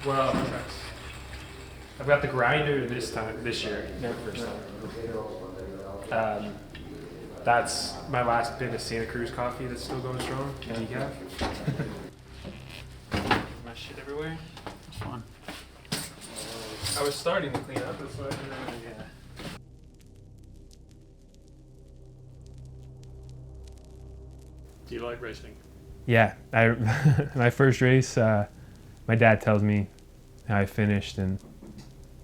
Well, I've got the grinder this year, never first time. That's my last bit of Santa Cruz coffee that's still going strong. Decaf. My shit everywhere. It's fun. I was starting to clean up, that's why. Yeah. Do you like racing? Yeah, my first race, my dad tells me how I finished, and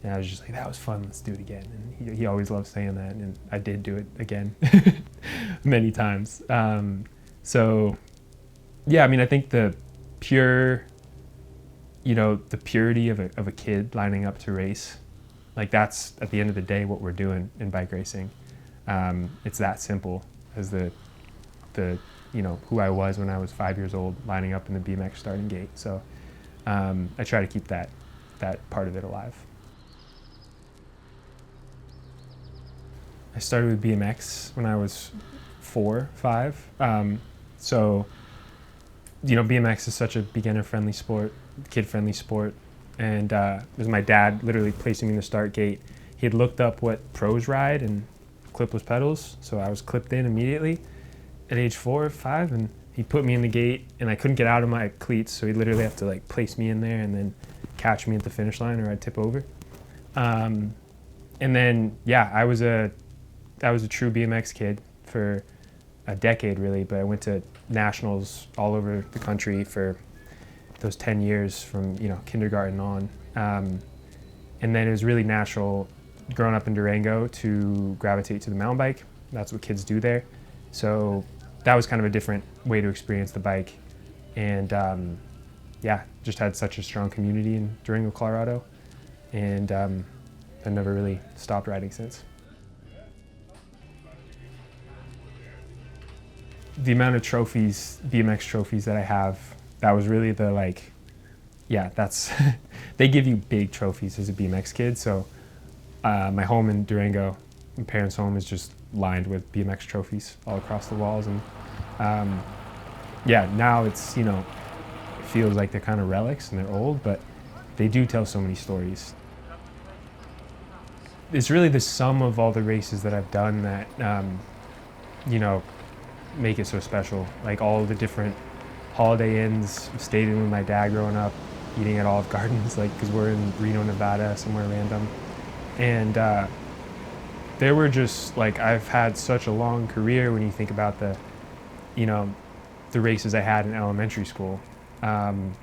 I was just like, that was fun, let's do it again. And he always loved saying that, and I did do it again many times. So yeah, I mean, I think the purity of a kid lining up to race, like that's at the end of the day what we're doing in bike racing. It's that simple as the who I was when I was 5 years old, lining up in the BMX starting gate. So I try to keep that part of it alive. I started with BMX when I was 4, 5. So, BMX is such a beginner-friendly sport, kid-friendly sport. And it was my dad literally placing me in the start gate. He had looked up what pros ride and clipless pedals, so I was clipped in immediately at age 4, 5, and he put me in the gate, and I couldn't get out of my cleats, so he literally have to like place me in there and then catch me at the finish line or I'd tip over. And then I was a true BMX kid for a decade really, but I went to nationals all over the country for those 10 years from kindergarten on. And then it was really natural growing up in Durango to gravitate to the mountain bike. That's what kids do there. So that was kind of a different way to experience the bike. And just had such a strong community in Durango, Colorado. And I never really stopped riding since. The amount of trophies, BMX trophies that I have, that was really that's, they give you big trophies as a BMX kid. So my home in Durango, my parents' home, is just lined with BMX trophies all across the walls. And now it's, it feels like they're kind of relics and they're old, but they do tell so many stories. It's really the sum of all the races that I've done that, make it so special. Like all the different Holiday Inns, stayed in with my dad growing up, eating at Olive Gardens, because we're in Reno, Nevada, somewhere random. And there were just, I've had such a long career when you think about the races I had in elementary school. And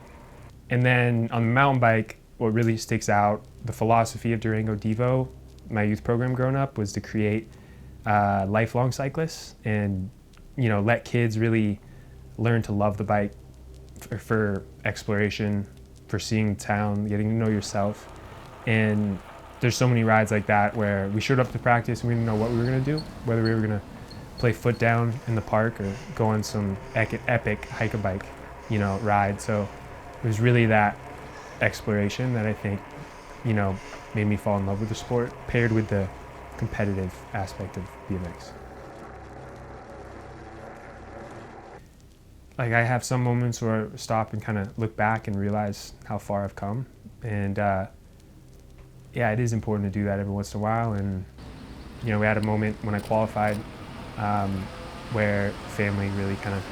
then on the mountain bike, what really sticks out, the philosophy of Durango DVO, my youth program growing up, was to create lifelong cyclists and let kids really learn to love the bike for exploration, for seeing town, getting to know yourself. And there's so many rides like that where we showed up to practice and we didn't know what we were going to do, whether we were going to play foot down in the park or go on some epic hike-a-bike, ride. So it was really that exploration that I think, made me fall in love with the sport, paired with the competitive aspect of BMX. I have some moments where I stop and kind of look back and realize how far I've come. And it is important to do that every once in a while. And, we had a moment when I qualified where family really kind of,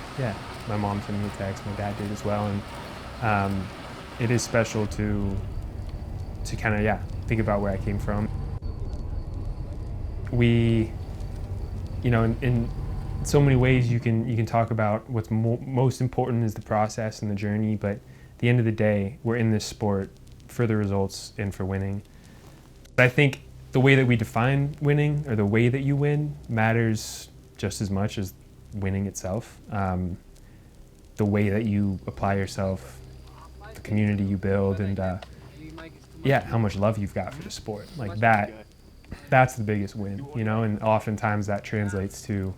my mom sent me a text, my dad did as well. And it is special to kind of, think about where I came from. We, in so many ways you can talk about what's most important is the process and the journey, but at the end of the day, we're in this sport for the results and for winning. But I think the way that we define winning, or the way that you win, matters just as much as winning itself. The way that you apply yourself, the community you build, and how much love you've got for the sport. That's the biggest win, and oftentimes that translates to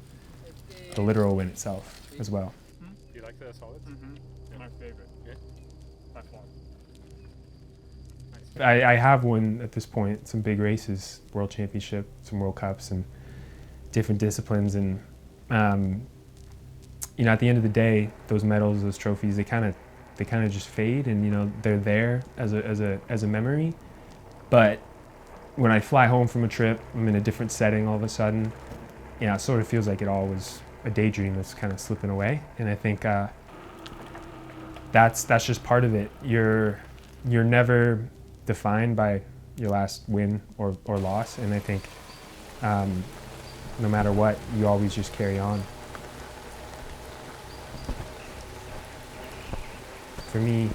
the literal win itself as well. Do you like the solids? Mm-hmm. They're my favorite. Yeah? By far. Nice. I have won at this point some big races, World Championship, some World Cups, and different disciplines. And at the end of the day, those medals, those trophies, they kind of they kind of just fade, and you know they're there as a memory. But when I fly home from a trip, I'm in a different setting all of a sudden. It sort of feels like it all was a daydream that's kind of slipping away. And I think that's just part of it. You're never defined by your last win or loss, and I think no matter what, you always just carry on. For me,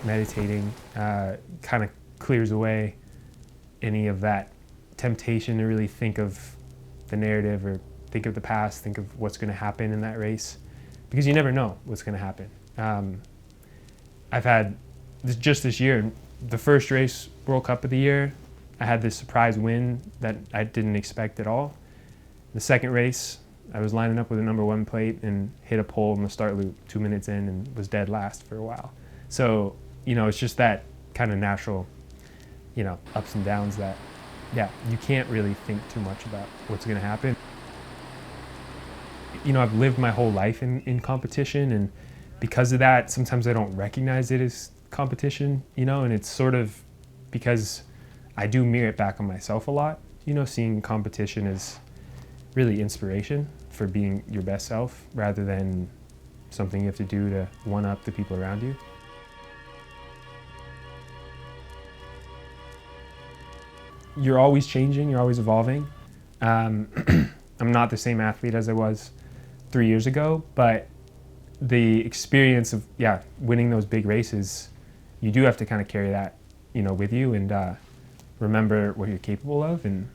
meditating kind of clears away any of that temptation to really think of the narrative or think of the past, think of what's going to happen in that race, because you never know what's going to happen. I've had just this year, the first race, World Cup of the year, I had this surprise win that I didn't expect at all. The second race, I was lining up with a number 1 plate and hit a pole in the start loop 2 minutes in and was dead last for a while. So, it's just that kind of natural, ups and downs that, you can't really think too much about what's going to happen. I've lived my whole life in competition, and because of that, sometimes I don't recognize it as competition, and it's sort of because I do mirror it back on myself a lot, seeing competition as really inspiration for being your best self rather than something you have to do to one-up the people around you. You're always changing, you're always evolving. I'm not the same athlete as I was 3 years ago, but the experience of winning those big races, you do have to kind of carry that with you and remember what you're capable of, and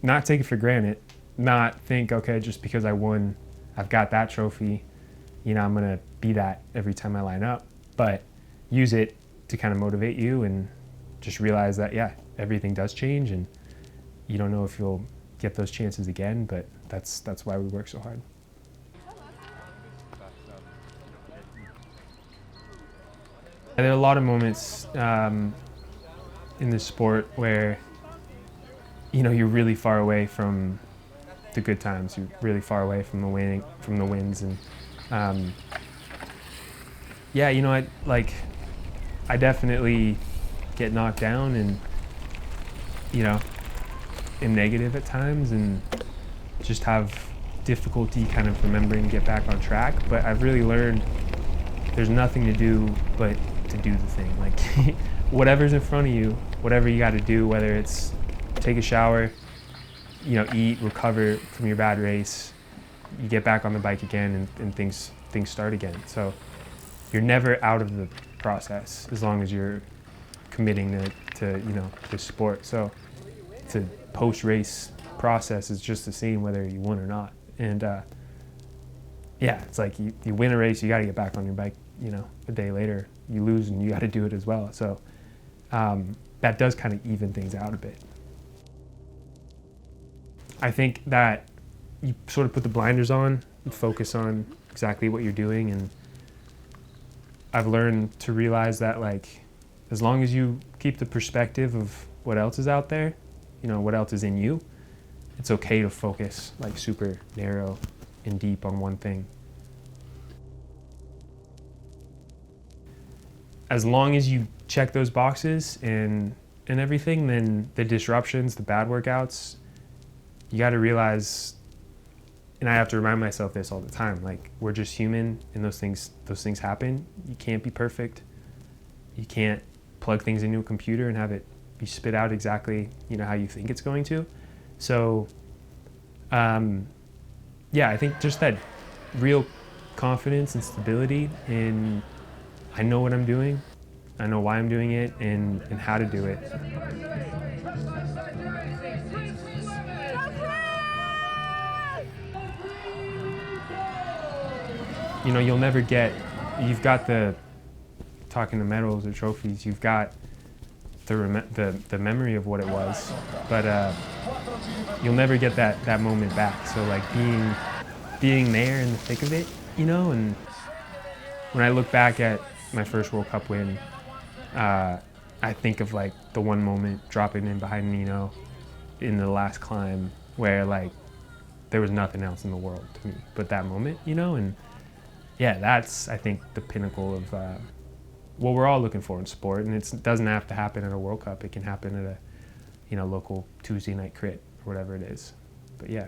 not take it for granted, not think, okay, just because I won, I've got that trophy, I'm gonna be that every time I line up, but use it to kind of motivate you and just realize that everything does change, and you don't know if you'll get those chances again, but that's why we work so hard. There are a lot of moments in this sport where you're really far away from the good times. You're really far away from the wins, and I definitely get knocked down and am negative at times and just have difficulty kind of remembering to get back on track. But I've really learned there's nothing to do but to do the thing. Like whatever's in front of you, whatever you got to do, whether it's take a shower, eat, recover from your bad race, you get back on the bike again, and things start again. So you're never out of the process as long as you're committing to the sport. So the post-race process is just the same whether you won or not. And it's like you win a race, you got to get back on your bike. A day later, you lose and you got to do it as well. So that does kind of even things out a bit. I think that you sort of put the blinders on and focus on exactly what you're doing, and I've learned to realize that as long as you keep the perspective of what else is out there, what else is in you, it's okay to focus super narrow and deep on one thing. As long as you check those boxes and everything, then the disruptions, the bad workouts, you got to realize, and I have to remind myself this all the time, we're just human, and those things happen. You can't be perfect. You can't plug things into a computer and have it be spit out exactly how you think it's going to. So I think just that real confidence and stability in I know what I'm doing, I know why I'm doing it, and how to do it. You'll never you've got talking to medals or trophies, you've got the memory of what it was, but you'll never get that moment back. So being there in the thick of it, and when I look back at my first World Cup win, I think of the one moment dropping in behind Nino in the last climb where there was nothing else in the world to me but that moment, and yeah, that's, I think, the pinnacle of what we're all looking for in sport. And it doesn't have to happen at a World Cup. It can happen at a, local Tuesday night crit or whatever it is. But yeah.